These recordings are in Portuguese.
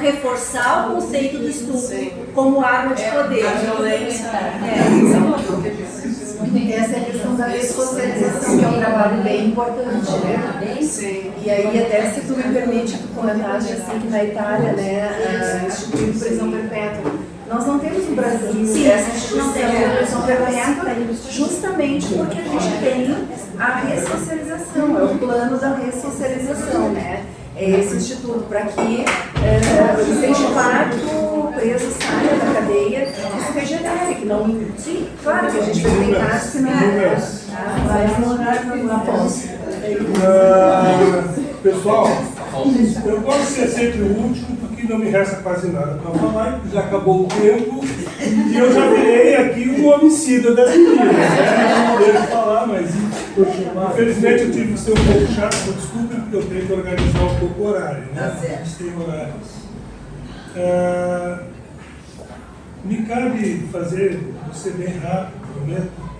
reforçar o conceito do estupro como arma de poder. A violência. Essa é a questão da ressocialização, que é um trabalho bem importante, né? Sim. E aí, até se tu me permite, tu comentaste assim que na Itália, né, instituiu prisão perpétua. Nós não temos no Brasil essa instituição de prisão perpétua justamente porque a gente tem a ressocialização, é o plano da ressocialização, né? É esse instituto para que incentivar que o preso saia da cadeia e se regenere, que não... Sim, claro que a gente vai tentar se não vai morar na posse. Pessoal, eu posso ser sempre o último porque não me resta quase nada para falar, já acabou o tempo e eu já virei aqui um homicida das meninas. Não poderia falar, mas infelizmente eu tive que ser um pouco chato, desculpa, porque eu tenho que organizar um pouco o horário. Né? Eles têm horários. Me cabe fazer, você bem rápido, prometo.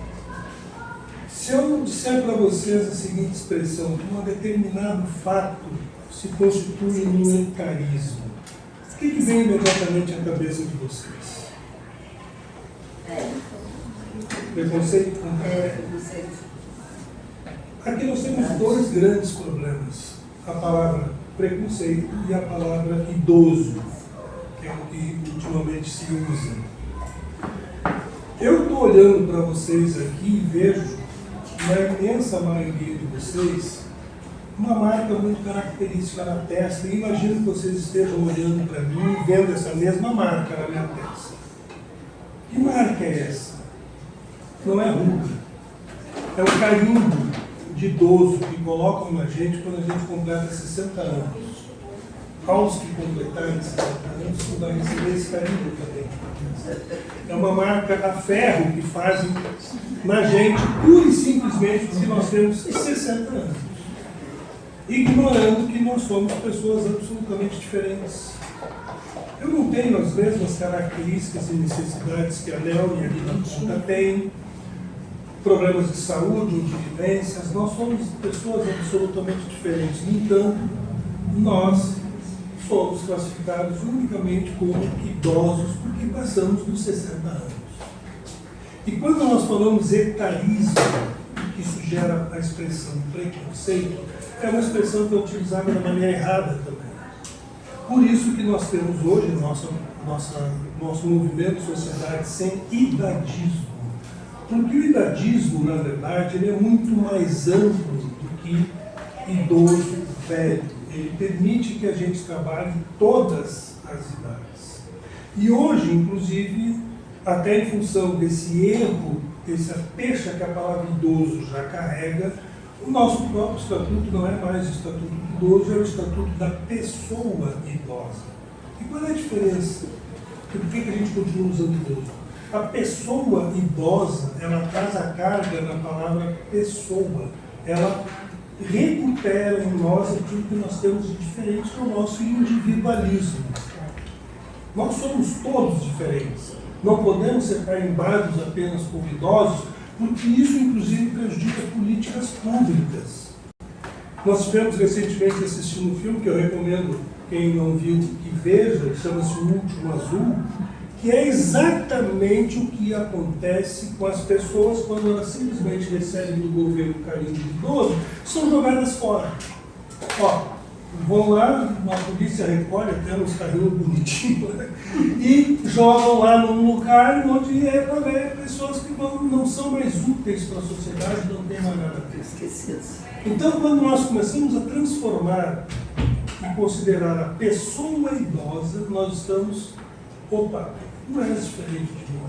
Se eu disser para vocês a seguinte expressão, que um determinado fato se constitui em um etarismo, o que vem imediatamente à cabeça de vocês? Preconceito? Preconceito. Aqui nós temos dois grandes problemas. A palavra preconceito e a palavra idoso, que é o que ultimamente se usa. Eu estou olhando para vocês aqui e vejo, na imensa maioria de vocês, uma marca muito característica na testa. E imagino que vocês estejam olhando para mim e vendo essa mesma marca na minha testa. Que marca é essa? Não é ruga. É o carimbo de idoso que colocam na gente quando a gente completa 60 anos. Aos que completarem 60 anos, você vai receber esse carimbo também. É uma marca a ferro que fazem na gente, pura e simplesmente porque nós temos 60 anos. Ignorando que nós somos pessoas absolutamente diferentes. Eu não tenho as mesmas características e necessidades que a Léo e a Lina Ponta têm, problemas de saúde ou de vivências, nós somos pessoas absolutamente diferentes. No entanto, nós somos classificados unicamente como idosos porque passamos dos 60 anos. E quando nós falamos etarismo, que isso gera a expressão preconceito, é uma expressão que é utilizada da maneira errada também. Por isso que nós temos hoje nosso movimento Sociedade Sem Idadismo. Porque o idadismo, na verdade, ele é muito mais amplo do que idoso, velho. Ele permite que a gente trabalhe todas as idades. E hoje, inclusive, até em função desse erro, dessa pecha que a palavra idoso já carrega, o nosso próprio estatuto não é mais o estatuto do idoso, é o estatuto da pessoa idosa. E qual é a diferença? Por que a gente continua usando idoso? A pessoa idosa, ela traz a carga da palavra pessoa. Ela recupera em nós aquilo que nós temos de diferente, que é o nosso individualismo. Nós somos todos diferentes. Não podemos ser carimbados apenas como idosos, porque isso, inclusive, prejudica políticas públicas. Nós tivemos recentemente assistindo um filme que eu recomendo, quem não viu, que veja, chama-se O Último Azul, que é exatamente o que acontece com as pessoas quando elas simplesmente recebem do governo carinho de idoso, são jogadas fora. Ó, vão lá, a polícia recolhe até nos carrinhos bonitinhos, né? E jogam lá num lugar onde é para ver pessoas que não são mais úteis para a sociedade, não tem mais nada a ter. Esquecidos. Então, quando nós começamos a transformar e considerar a pessoa idosa, nós estamos, opa, não és diferente de mim.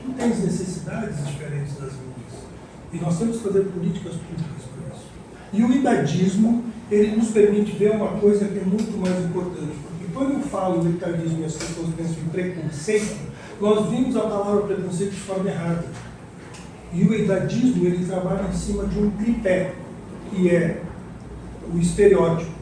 Tu tens necessidades diferentes das minhas. E nós temos que fazer políticas públicas para isso. E o idadismo, ele nos permite ver uma coisa que é muito mais importante. Porque quando eu falo do etarismo e as pessoas pensam em preconceito, nós vimos a palavra preconceito de forma errada. E o idadismo, ele trabalha em cima de um tripé, que é o estereótipo.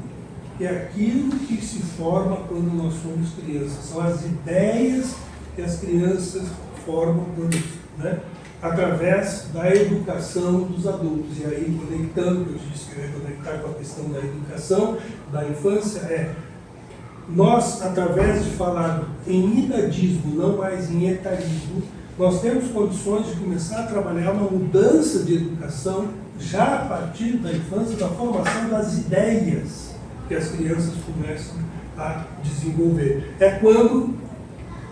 Que é aquilo que se forma quando nós somos crianças. São as ideias que as crianças formam quando, né, através da educação dos adultos. E aí, conectando, eu disse que eu ia conectar com a questão da educação, da infância, nós, através de falar em idadismo, não mais em etarismo, nós temos condições de começar a trabalhar uma mudança de educação já a partir da infância, da formação das ideias que as crianças começam a desenvolver. É quando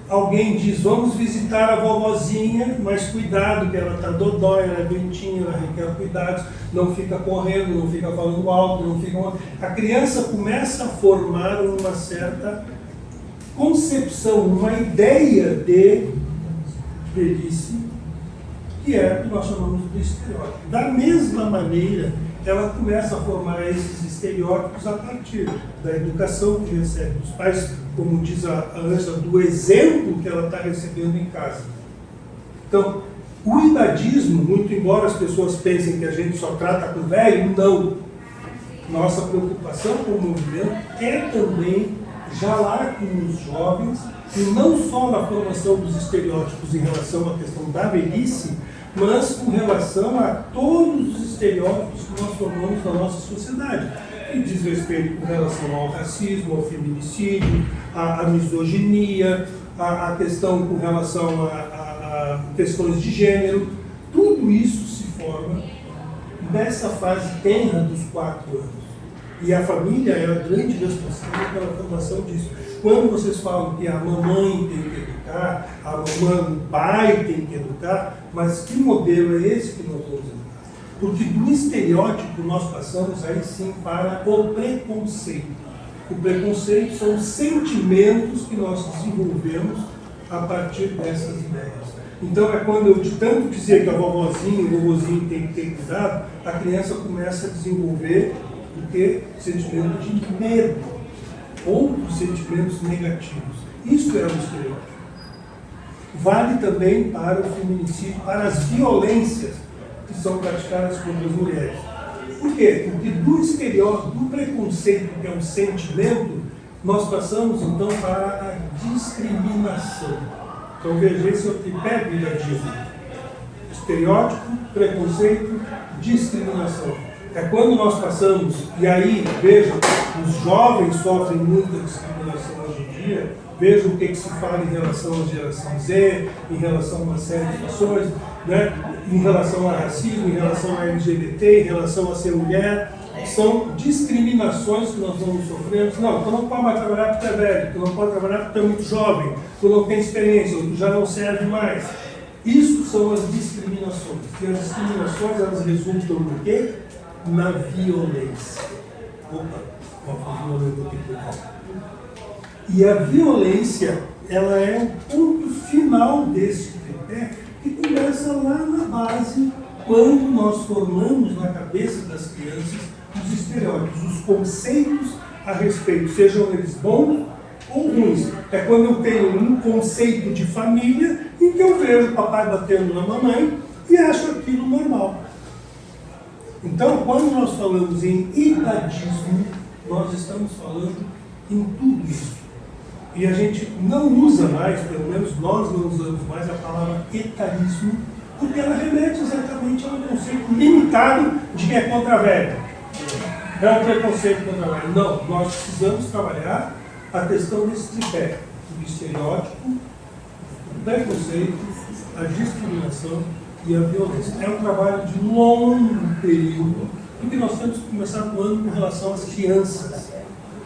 alguém diz, vamos visitar a vovozinha, mas cuidado que ela está dodói, ela é doentinha, ela requer cuidados, não fica correndo, não fica falando alto, não fica... A criança começa a formar uma certa concepção, uma ideia de velhice, que é o que nós chamamos de estereótipo. Da mesma maneira, ela começa a formar esses estereótipos a partir da educação que recebe dos pais, como diz a Ângela, do exemplo que ela está recebendo em casa. Então, o idadismo, muito embora as pessoas pensem que a gente só trata com velho, não. Nossa preocupação com o movimento é também jalar com os jovens, e não só na formação dos estereótipos em relação à questão da velhice, mas com relação a todos os estereótipos que nós formamos na nossa sociedade, que diz respeito com relação ao racismo, ao feminicídio, à misoginia, a questão com relação a questões de gênero. Tudo isso se forma nessa fase tenra dos 4 anos. E a família é a grande responsável pela formação disso. Quando vocês falam que a mamãe tem que educar, a mamãe, o pai tem que educar, mas que modelo é esse que nós vamos educar? Porque do estereótipo nós passamos aí sim para o preconceito. O preconceito são os sentimentos que nós desenvolvemos a partir dessas ideias. Então é quando eu de tanto dizer que a vovozinha, o vovozinho tem que ter cuidado, a criança começa a desenvolver o que? Sentimento de medo, outros sentimentos negativos. Isso é um estereótipo. Vale também para o feminicídio, para as violências que são praticadas contra as mulheres. Por quê? Porque do estereótipo, do preconceito, que é um sentimento, nós passamos então para a discriminação. Então veja, esse é o tripé do idadismo. Estereótipo, preconceito, discriminação. É quando nós passamos, e aí, vejam, os jovens sofrem muita discriminação hoje em dia, vejam o que se fala em relação à geração Z, em relação a uma série de questões, né? Em relação a racismo, em relação a LGBT, em relação a ser mulher. São discriminações que nós vamos sofrer. Não, tu não pode mais trabalhar porque tu é velho, tu não pode trabalhar porque tu é muito jovem, tu não tem experiência, tu já não serve mais. Isso são as discriminações. E as discriminações, elas resultam no quê? Na violência. E a violência, ela é o ponto final desse tripé, que começa lá na base, quando nós formamos na cabeça das crianças os estereótipos, os conceitos a respeito, sejam eles bons ou ruins. É quando eu tenho um conceito de família em que eu vejo o papai batendo na mamãe e acho aquilo normal. Então, quando nós falamos em idadismo, nós estamos falando em tudo isso. E a gente não usa mais, pelo menos nós não usamos mais a palavra etarismo, porque ela remete exatamente a um conceito limitado de que é contra a velha. É um preconceito contra a velha. Não, nós precisamos trabalhar a questão desse tripé, do estereótipo, o preconceito, a discriminação e a violência. É um trabalho de longo período, porque nós temos que começar atuando com relação às crianças.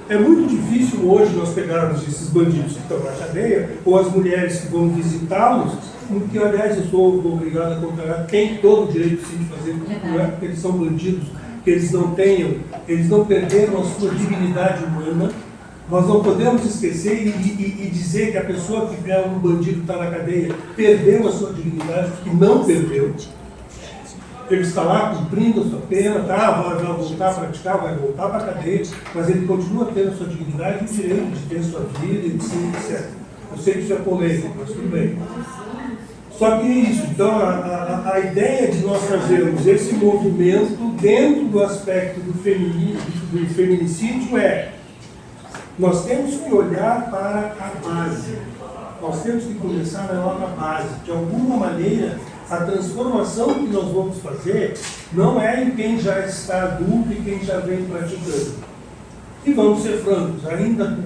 É muito difícil hoje nós pegarmos esses bandidos que estão na cadeia, ou as mulheres que vão visitá-los, que, aliás, eu sou obrigado a concordar, tem todo o direito sim de fazer, não é porque eles são bandidos, que eles não perderam a sua dignidade humana. Nós não podemos esquecer e dizer que a pessoa que é um bandido está na cadeia perdeu a sua dignidade, porque não perdeu. Ele está lá cumprindo a sua pena, vai voltar a praticar, vai voltar para a cadeia, mas ele continua tendo a sua dignidade e o direito de ter sua vida, etc. Eu sei que isso é polêmico, mas tudo bem. Só que é isso. Então, a ideia de nós trazermos esse movimento dentro do aspecto do feminicídio é: nós temos que olhar para a base. Nós temos que começar lá na base. De alguma maneira, a transformação que nós vamos fazer não é em quem já está adulto e quem já vem praticando. E vamos ser francos, ainda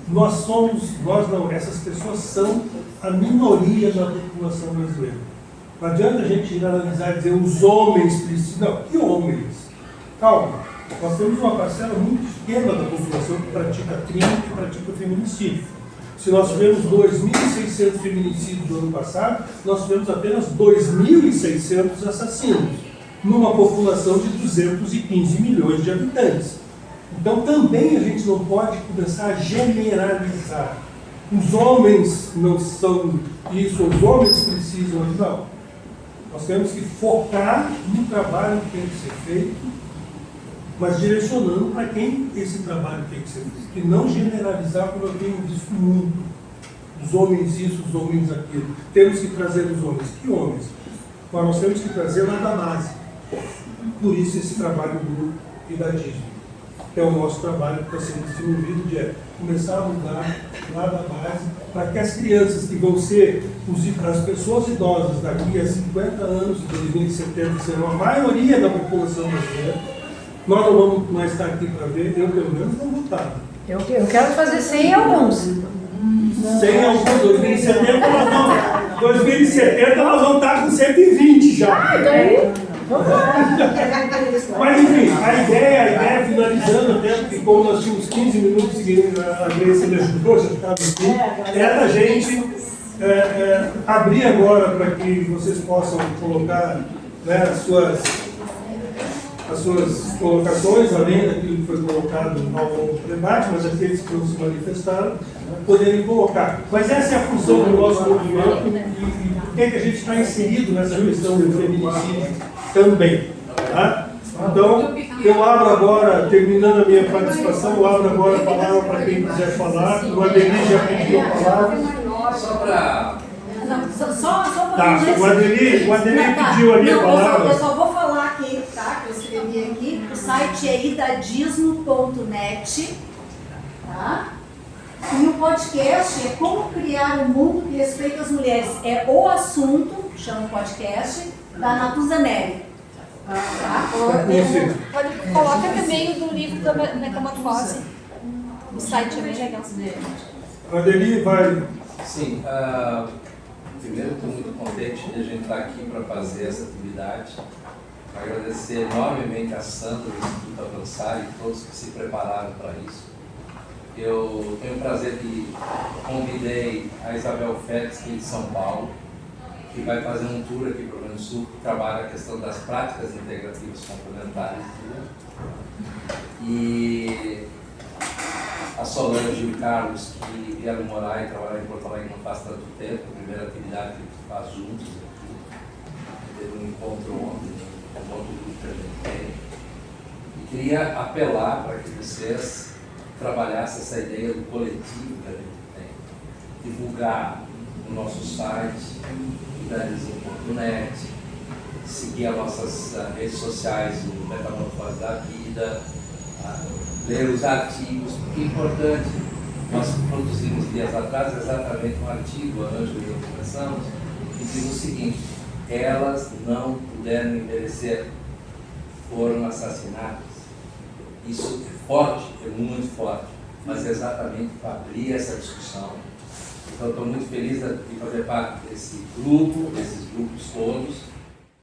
nós não, essas pessoas são a minoria da população brasileira. Não adianta a gente ir analisar e dizer os homens precisam. Não, que homens? Calma, nós temos uma parcela muito pequena da população que pratica crime, que pratica feminicídio. Se nós tivemos 2.600 feminicídios no ano passado, nós tivemos apenas 2.600 assassinos, numa população de 215 milhões de habitantes. Então também a gente não pode começar a generalizar. Os homens não são isso, os homens precisam, não. Nós temos que focar no trabalho que tem que ser feito, mas direcionando para quem esse trabalho tem que ser feito. E não generalizar, como eu tenho visto muito. Os homens isso, os homens aquilo. Temos que trazer os homens. Que homens? Mas nós temos que trazer lá da base. Por isso esse trabalho do idadismo. Que é o nosso trabalho que está sendo desenvolvido, de começar a mudar lá da base, para que as crianças que vão ser, as pessoas idosas daqui a 50 anos, em 2070, serão a maioria da população brasileira. Nós não vamos mais estar aqui para ver, eu pelo menos não vou estar. Eu quero fazer 100 alguns. 100 alguns, 2070 nós vamos estar com 120 já. Mas enfim, a ideia, finalizando até, porque como nós tínhamos 15 minutos seguindo a Grace me ajudou, já ficava aqui, era a gente abrir agora para que vocês possam colocar, né, as suas colocações, além daquilo que foi colocado ao longo do debate, mas aqueles que não se manifestaram, poderem colocar. Mas essa é a função do nosso movimento e por que a gente está inserido nessa questão do feminicídio também. Tá? Então, eu abro agora, terminando a minha participação, eu abro agora a palavra para quem quiser falar. O Adeli já pediu a palavra. Só para... Tá, o Adeli pediu ali a palavra. Eu só vou falar aqui, tá? Que eu escrevi aqui. O site é idadismo.net, tá? E o podcast é Como Criar um Mundo que Respeita as Mulheres. É o assunto, chama o podcast, da Natuza Neri. Tá? Coloca também o do livro da Metamorfose. O site é bem legal. O Adeli vai... Sim, primeiro estou muito contente de a gente estar aqui para fazer essa atividade. Agradecer enormemente a Sandra do Instituto Avançar e todos que se prepararam para isso. Eu tenho o prazer de convidei a Isabel Félix, que é de São Paulo, que vai fazer um tour aqui para o Rio Grande do Sul, que trabalha a questão das práticas integrativas complementares. E a Solange e o Carlos, que vieram morar e trabalhar em Porto Alegre não faz tanto tempo, a primeira atividade que a gente faz juntos aqui. Teve um encontro ontem, um outro grupo que a gente tem. E queria apelar para que vocês trabalhassem essa ideia do coletivo que a gente tem. Divulgar o nosso site, idadismo.net, seguir as nossas redes sociais, o Metamorfose da Vida, ler os artigos, porque é importante. Nós produzimos dias atrás exatamente um artigo, a Ângela e eu conversamos, que diz o seguinte: elas não puderam envelhecer, foram assassinadas. Isso é forte, é muito forte, mas é exatamente para abrir essa discussão. Então, estou muito feliz de fazer parte desse grupo, desses grupos todos,